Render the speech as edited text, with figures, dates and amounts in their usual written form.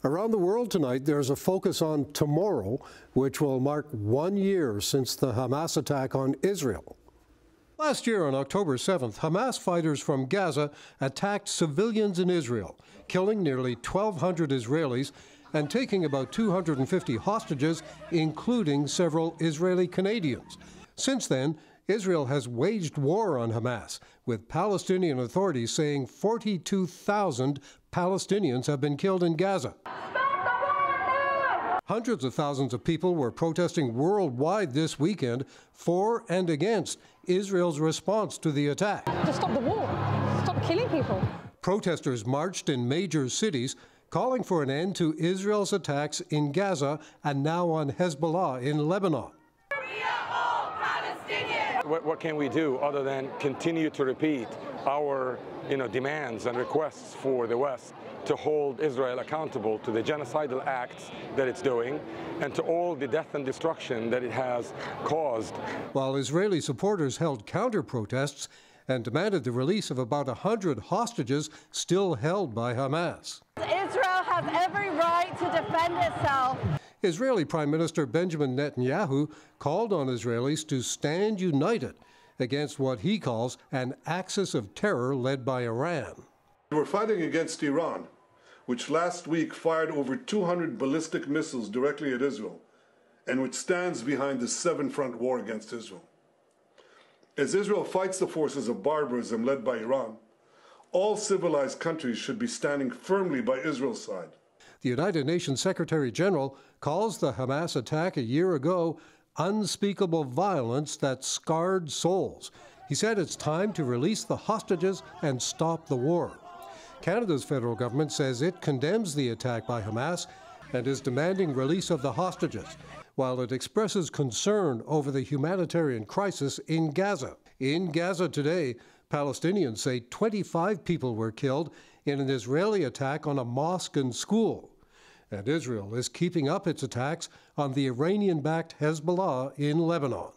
Around the world tonight, there's a focus on tomorrow, which will mark 1 year since the Hamas attack on Israel. Last year, on October 7th, Hamas fighters from Gaza attacked civilians in Israel, killing nearly 1,200 Israelis and taking about 250 hostages, including several Israeli Canadians. Since then, Israel has waged war on Hamas, with Palestinian authorities saying 42,000 Palestinians have been killed in Gaza. Hundreds of thousands of people were protesting worldwide this weekend for and against Israel's response to the attack. To stop the war, stop killing people. Protesters marched in major cities, calling for an end to Israel's attacks in Gaza and now on Hezbollah in Lebanon. What can we do other than continue to repeat our demands and requests for the West to hold Israel accountable to the genocidal acts that it's doing and to all the death and destruction that it has caused. While Israeli supporters held counter-protests and demanded the release of about 100 hostages still held by Hamas. Israel has every right to defend itself. Israeli Prime Minister Benjamin Netanyahu called on Israelis to stand united against what he calls an axis of terror led by Iran. We're fighting against Iran, which last week fired over 200 ballistic missiles directly at Israel, and which stands behind the seven-front war against Israel. As Israel fights the forces of barbarism led by Iran, all civilized countries should be standing firmly by Israel's side. The United Nations Secretary General calls the Hamas attack a year ago unspeakable violence that scarred souls. He said it's time to release the hostages and stop the war. Canada's federal government says it condemns the attack by Hamas and is demanding release of the hostages, while it expresses concern over the humanitarian crisis in Gaza. In Gaza today, Palestinians say 25 people were killed in an Israeli attack on a mosque and school. And Israel is keeping up its attacks on the Iranian-backed Hezbollah in Lebanon.